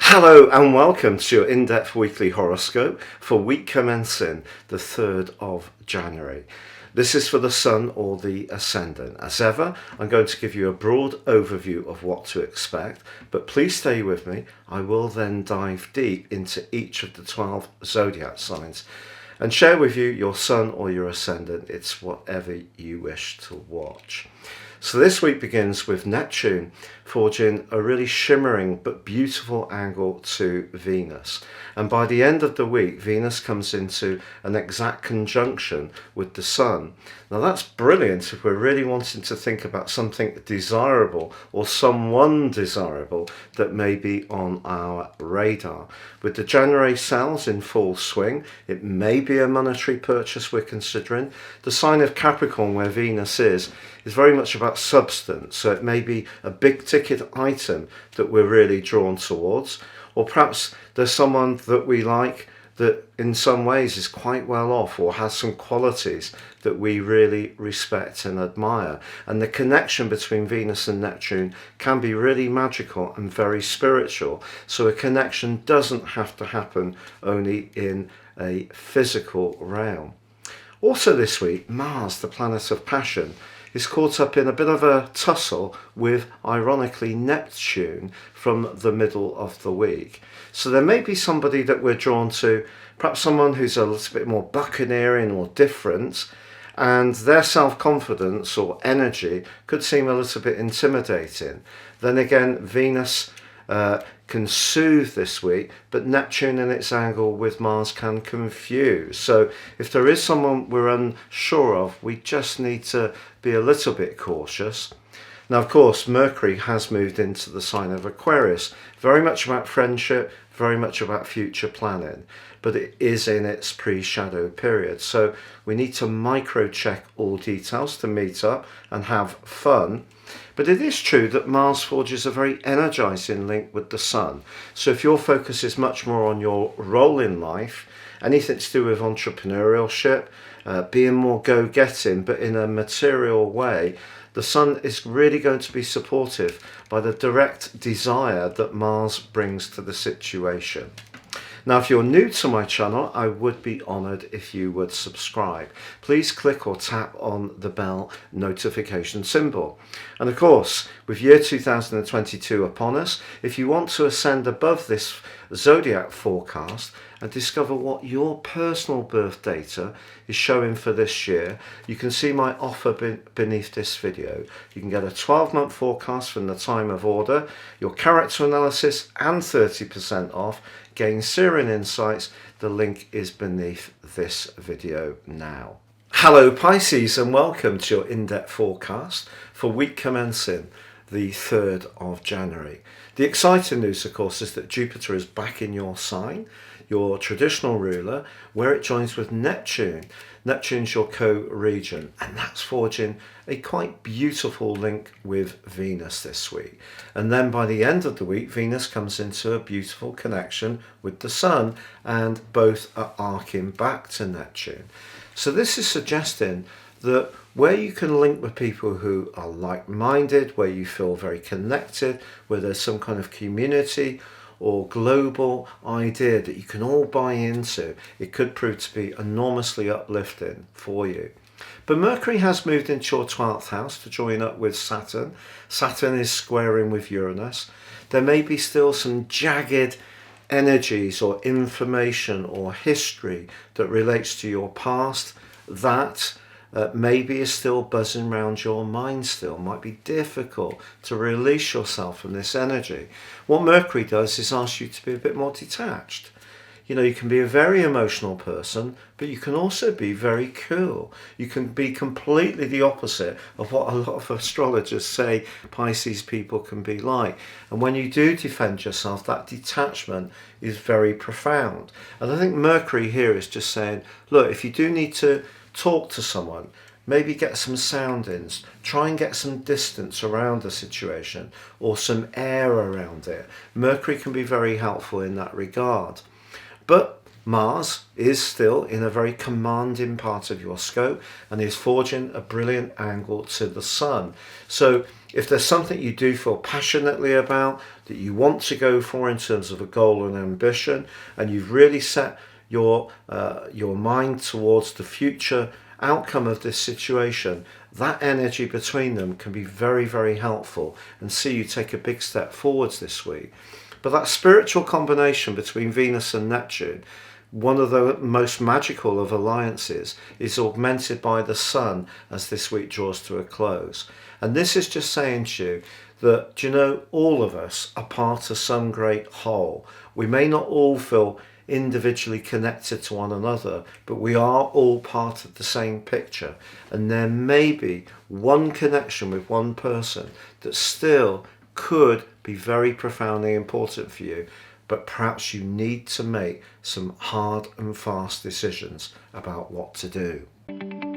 Hello and welcome to your in-depth weekly horoscope for week commencing the 3rd of January. This is for the Sun or the Ascendant. As ever, I'm going to give you a broad overview of what to expect, but please stay with me. I will then dive deep into each of the 12 zodiac signs and share with you your Sun or your Ascendant. It's whatever you wish to watch. So this week begins with Neptune forging a really shimmering but beautiful angle to Venus. And by the end of the week, Venus comes into an exact conjunction with the Sun. Now that's brilliant if we're really wanting to think about something desirable or someone desirable that may be on our radar. With the January sales in full swing, it may be a monetary purchase we're considering. The sign of Capricorn, where Venus is very much about substance, so it may be a big ticket item that we're really drawn towards, or perhaps there's someone that we like that in some ways is quite well off or has some qualities that we really respect and admire. And the connection between Venus and Neptune can be really magical and very spiritual, so a connection doesn't have to happen only in a physical realm. Also this week, Mars, the planet of passion, is caught up in a bit of a tussle with, ironically, Neptune from the middle of the week. So there may be somebody that we're drawn to, perhaps someone who's a little bit more buccaneering or different, and their self-confidence or energy could seem a little bit intimidating. Then again, Venus can soothe this week, but Neptune in its angle with Mars can confuse. So if there is someone we're unsure of, we just need to be a little bit cautious. Now, of course, Mercury has moved into the sign of Aquarius, very much about friendship, very much about future planning, but it is in its pre-shadow period. So we need to micro-check all details to meet up and have fun. But it is true that Mars forges a very energizing link with the Sun. So if your focus is much more on your role in life, anything to do with entrepreneurship, being more go-getting, but in a material way, the Sun is really going to be supportive by the direct desire that Mars brings to the situation. Now, if you're new to my channel, I would be honoured if you would subscribe. Please click or tap on the bell notification symbol. And of course, with year 2022 upon us, if you want to ascend above this zodiac forecast and discover what your personal birth data is showing for this year, you can see my offer beneath this video. You can get a 12-month forecast from the time of order, your character analysis, and 30% off. Gain searing insights. The link is beneath this video now. Hello Pisces, and welcome to your in-depth forecast for week commencing the 3rd of January. The exciting news, of course, is that Jupiter is back in your sign, your traditional ruler, where it joins with Neptune. Neptune's your co-regent, and that's forging a quite beautiful link with Venus this week. And then by the end of the week, Venus comes into a beautiful connection with the Sun, and both are arcing back to Neptune. So this is suggesting that where you can link with people who are like-minded, where you feel very connected, where there's some kind of community or global idea that you can all buy into, it could prove to be enormously uplifting for you. But Mercury has moved into your 12th house to join up with Saturn. Saturn is squaring with Uranus. There may be still some jagged energies or information or history that relates to your past that maybe is still buzzing around your mind still. Might be difficult to release yourself from this energy. What Mercury does is ask you to be a bit more detached. You know, you can be a very emotional person, but you can also be very cool. You can be completely the opposite of what a lot of astrologers say Pisces people can be like. And when you do defend yourself, that detachment is very profound. And I think Mercury here is just saying, look, if you do need to talk to someone, maybe get some soundings, try and get some distance around the situation or some air around it. Mercury can be very helpful in that regard. But Mars is still in a very commanding part of your scope and is forging a brilliant angle to the Sun. So if there's something you do feel passionately about, that you want to go for in terms of a goal and ambition, and you've really set your mind towards the future outcome of this situation, that energy between them can be very, very helpful and see you take a big step forwards this week. But that spiritual combination between Venus and Neptune, one of the most magical of alliances, is augmented by the Sun as this week draws to a close. And this is just saying to you that, you know, all of us are part of some great whole. We may not all feel individually connected to one another, but we are all part of the same picture. And there may be one connection with one person that still could be very profoundly important for you, but perhaps you need to make some hard and fast decisions about what to do.